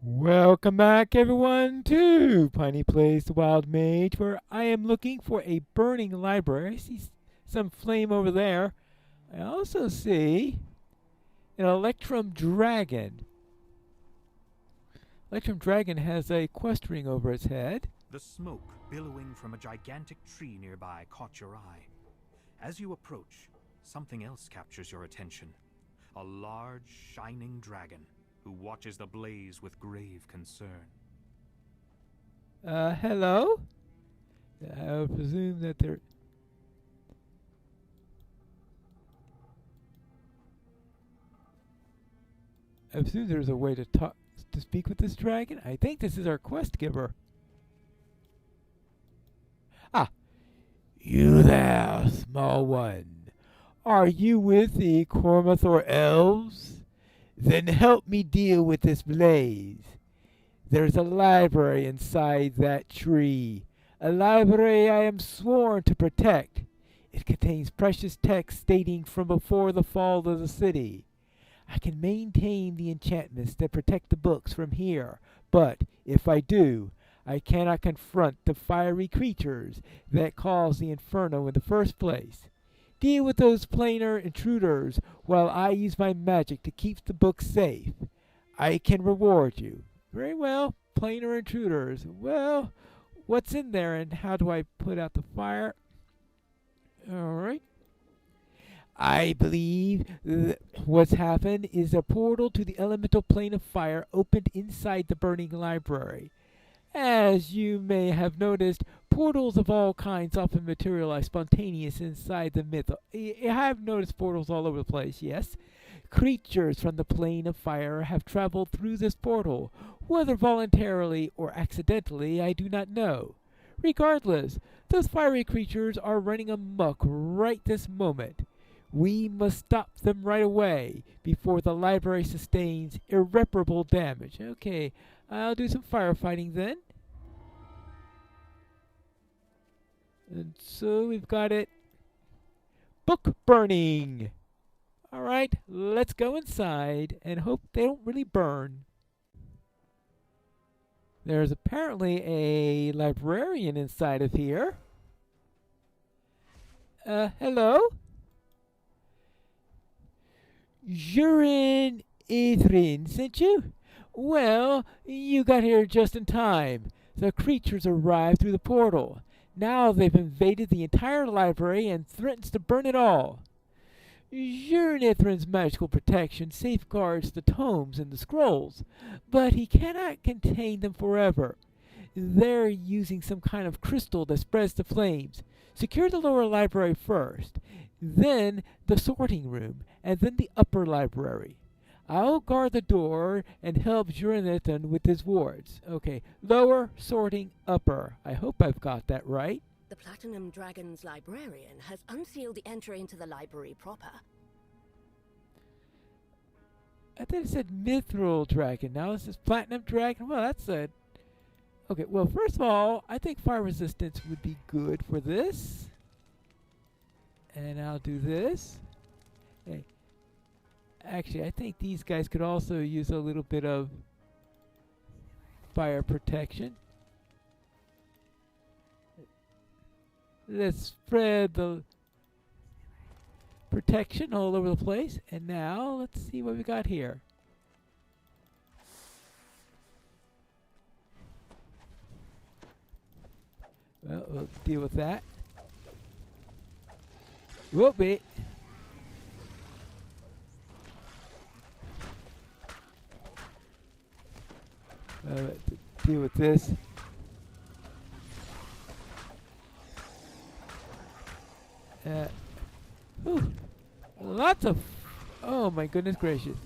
Welcome back, everyone, to Piney Plays the Wild Mage, where I am looking for a burning library. I see some flame over there. I also see an Electrum Dragon. Electrum Dragon has a quest ring over its head. The smoke billowing from a gigantic tree nearby caught your eye. As you approach, something else captures your attention. A large, shining dragon who watches the blaze with grave concern. Hello? I would presume that there... I presume there's a way to speak with this dragon. I think this is our quest giver. Ah, you there, small one. Are you with the Cormathor elves? Then help me deal with this blaze. There's a library inside that tree. A library I am sworn to protect. It contains precious texts dating from before the fall of the city. I can maintain the enchantments that protect the books from here, but if I do, I cannot confront the fiery creatures that caused the inferno in the first place. Deal with those planar intruders while I use my magic to keep the book safe. I can reward you. Very well, planar intruders. Well, what's in there and how do I put out the fire? Alright. I believe what's happened is a portal to the elemental plane of fire opened inside the burning library. As you may have noticed, portals of all kinds often materialize spontaneous inside the myth. I have noticed portals all over the place, yes. Creatures from the plane of fire have traveled through this portal. Whether voluntarily or accidentally, I do not know. Regardless, those fiery creatures are running amok right this moment. We must stop them right away before the library sustains irreparable damage. Okay, I'll do some firefighting then. And so we've got it. Book burning. Alright, let's go inside and hope they don't really burn. There's apparently a librarian inside of here. Hello? Jurin Ithrin sent you? Well, you got here just in time. The creatures arrived through the portal. Now they've invaded the entire library and threatens to burn it all. Jurin magical protection safeguards the tomes and the scrolls, but he cannot contain them forever. They're using some kind of crystal that spreads the flames. Secure the lower library first, then the sorting room, and then the upper library. I'll guard the door and help Jurin with his wards. Okay, lower, sorting, upper. I hope I've got that right. The Platinum Dragon's librarian has unsealed the entry into the library proper. I thought it said Mithril Dragon. Now this is Platinum Dragon. Well, that's a... Okay, well, first of all, I think fire resistance would be good for this. And I'll do this. Hey. Actually, I think these guys could also use a little bit of fire protection. Let's spread the protection all over the place. And now, let's see what we got here. Well, we'll deal with that. Whoopee. Deal with this. Lots of... Oh my goodness gracious.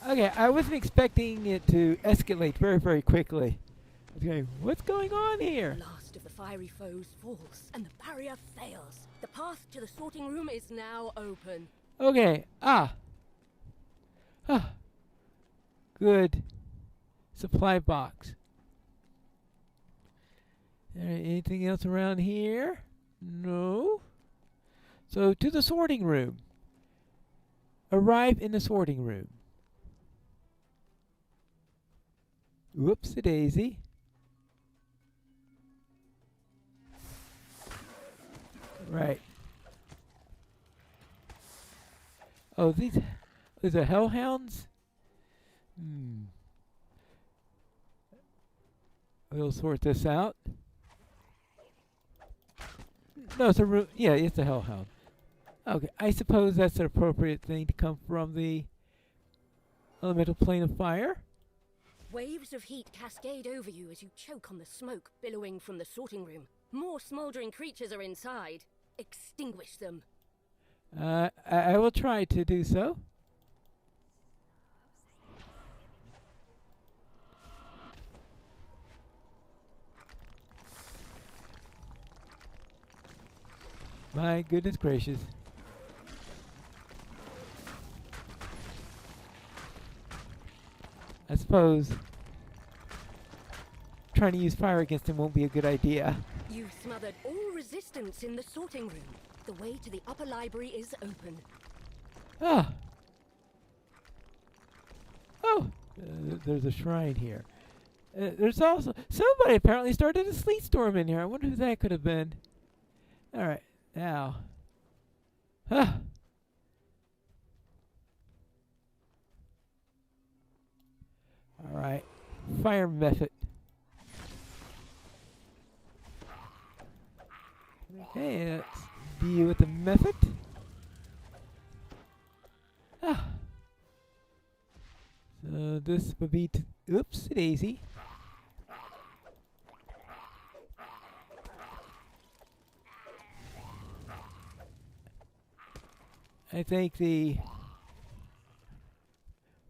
Okay, I wasn't expecting it to escalate very, very quickly. I was going, what's going on here? The last of the fiery foes falls, and the barrier fails. The path to the sorting room is now open. Okay, good. Supply box. Anything else around here? No. So to the sorting room. Arrive in the sorting room. Whoops-a-daisy. Right. Oh, these are hellhounds? We'll sort this out. No, it's a yeah, it's a hellhound. Okay, I suppose that's an appropriate thing to come from the elemental plane of fire. Waves of heat cascade over you as you choke on the smoke billowing from the sorting room. More smoldering creatures are inside. Extinguish them. I will try to do so. My goodness gracious. I suppose trying to use fire against him won't be a good idea. You've smothered all resistance in the sorting room. The way to the upper library is open. Ah. Oh, there's a shrine here. There's also somebody apparently started a sleet storm in here. I wonder who that could have been. All right, now. Ah. All right, fire method. Okay, let's deal with the method. Ah. So this would be oops, daisy. I think the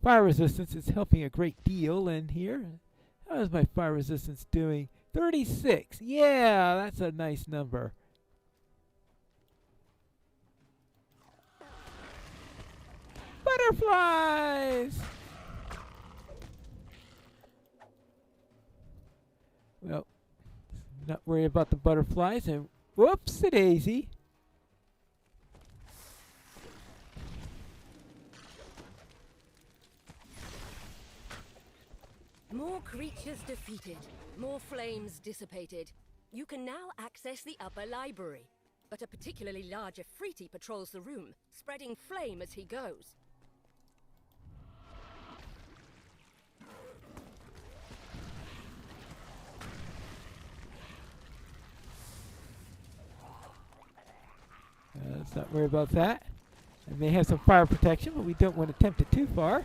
fire resistance is helping a great deal in here. How is my fire resistance doing? 36. Yeah, that's a nice number. Butterflies! Well, not worry about the butterflies and whoops-a-daisy. More creatures defeated, more flames dissipated. You can now access the upper library, but a particularly large Ifriti patrols the room, spreading flame as he goes. Let's not worry about that. It may have some fire protection, but we don't want to tempt it too far.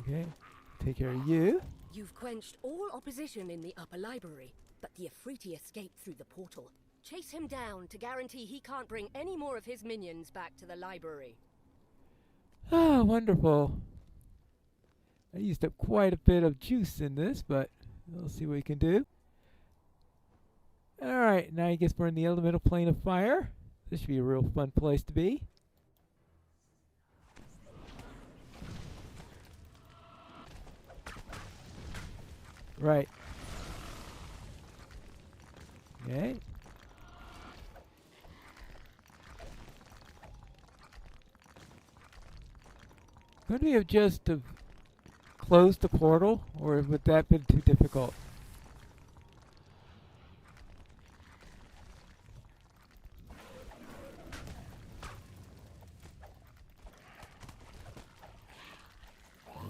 Okay, take care of you. You've quenched all opposition in the upper library, but the Ifriti escaped through the portal. Chase him down to guarantee he can't bring any more of his minions back to the library. Ah, wonderful. I used up quite a bit of juice in this, but we'll see what we can do. Alright, now I guess we're in the elemental plane of fire. This should be a real fun place to be. Right. Okay. Could we have just closed the portal, or would that have been too difficult?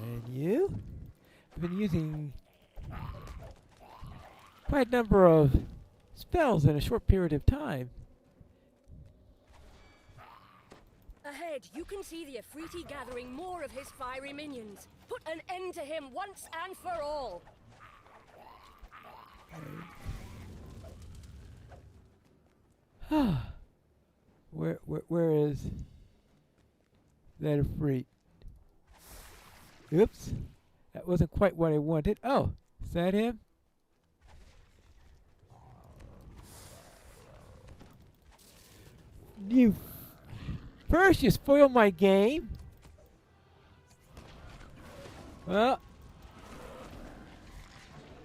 And you? I've been using quite a number of spells in a short period of time. Ahead, you can see the Ifriti gathering more of his fiery minions. Put an end to him once and for all. Where is that Ifrit? Oops. That wasn't quite what I wanted. Oh, is that him? You first you spoil my game. Well,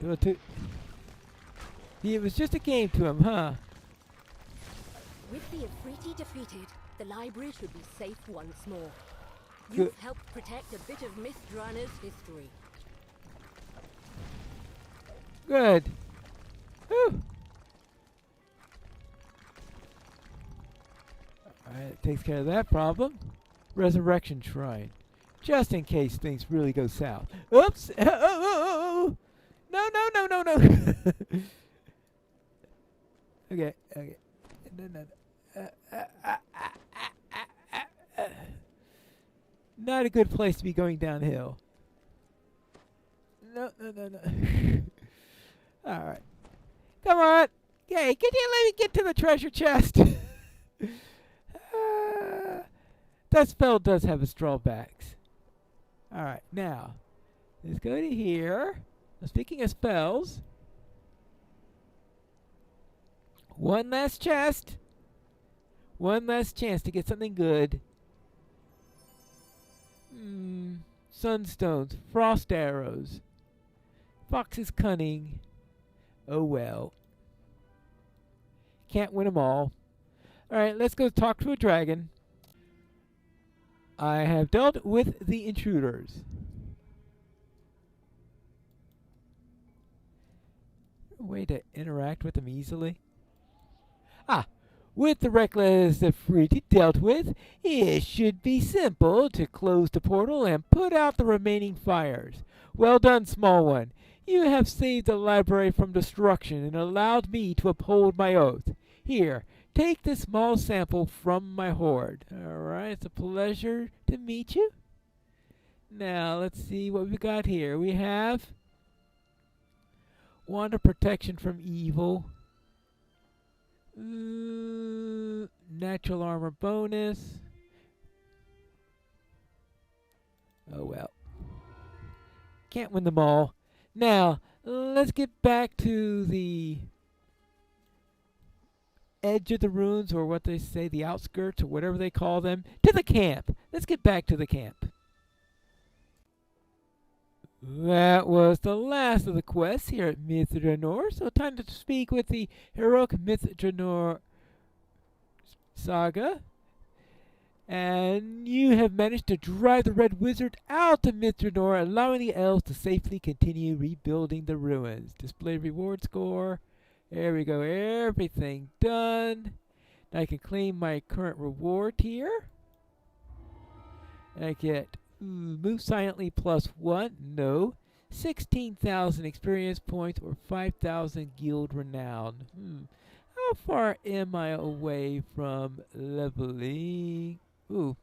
it was just a game to him, huh? With the Ifriti defeated, the library should be safe once more. You've helped protect a bit of Myth Drannor's history. Good. Whew. Alright, takes care of that problem. Resurrection Shrine. Just in case things really go south. Oops! Oh. No. Okay. No. Not a good place to be going downhill. No. Alright. Come on! Hey, can you let me get to the treasure chest? That spell does have its drawbacks. Alright, now, let's go to here. Now, speaking of spells, one last chest. One last chance to get something good. Sunstones, frost arrows, fox's cunning. Oh well. Can't win them all. Alright, let's go talk to a dragon. I have dealt with the intruders. A way to interact with them easily? With the reckless Ifriti dealt with, it should be simple to close the portal and put out the remaining fires. Well done, small one. You have saved the library from destruction and allowed me to uphold my oath. Here, take this small sample from my hoard. Alright, it's a pleasure to meet you. Now, let's see what we got here. We have Wand of Protection from Evil. Natural armor bonus. Oh well. Can't win them all. Now, let's get back to the edge of the ruins, or what they say, the outskirts, or whatever they call them. To the camp. Let's get back to the camp. That was the last of the quests here at Myth Drannor, so time to speak with the heroic Myth Drannor saga. And you have managed to drive the Red Wizard out of Myth Drannor, allowing the elves to safely continue rebuilding the ruins. Display reward score. There we go, everything done. Now I can claim my current reward here. I get move silently +1. No. 16,000 experience points or 5,000 guild renown. How far am I away from leveling? Ooh.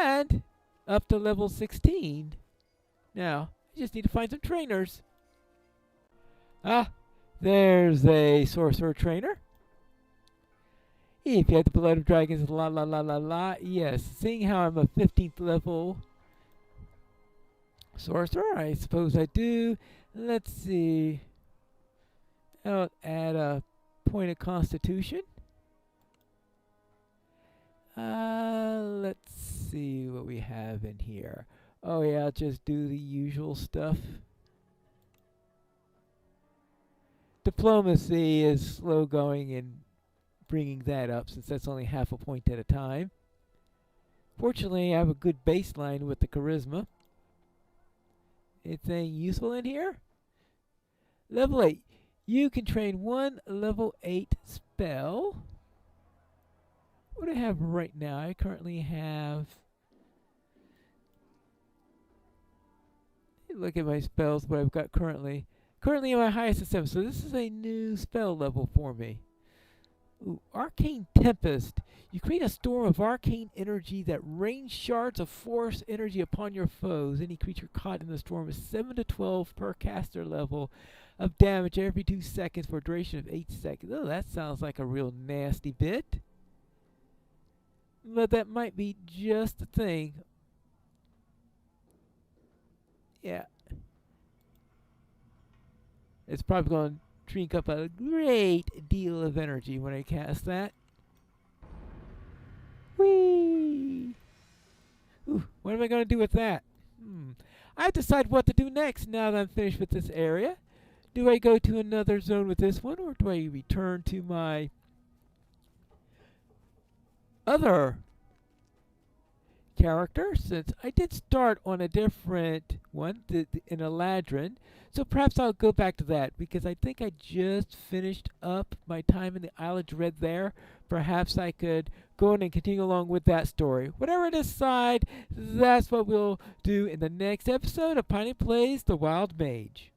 And up to level 16. Now, I just need to find some trainers. There's a sorcerer trainer. If you have the blood of dragons, yes, seeing how I'm a 15th level sorcerer, I suppose I do. Let's see. I'll add a point of constitution. Let's see what we have in here. Oh yeah, I'll just do the usual stuff. Diplomacy is slow going in bringing that up, since that's only half a point at a time. Fortunately, I have a good baseline with the charisma. Anything useful in here? Level 8. You can train one level 8 spell. What do I have right now? I currently have... Look at my spells, what I've got currently. Currently my highest is 7, so this is a new spell level for me. Ooh, Arcane Tempest. You create a storm of arcane energy that rains shards of force energy upon your foes. Any creature caught in the storm is 7 to 12 per caster level of damage every 2 seconds for a duration of 8 seconds. Oh, that sounds like a real nasty bit. But that might be just the thing. Yeah. It's probably going to drink up a great deal of energy when I cast that. Whee! Ooh, what am I going to do with that? I have to decide what to do next now that I'm finished with this area. Do I go to another zone with this one, or do I return to my other character, since I did start on a different one in Eladrin, so perhaps I'll go back to that because I think I just finished up my time in the Isle of Dread there. Perhaps I could go in and continue along with that story. Whatever I decide, that's what we'll do in the next episode of Piney Plays the Wild Mage.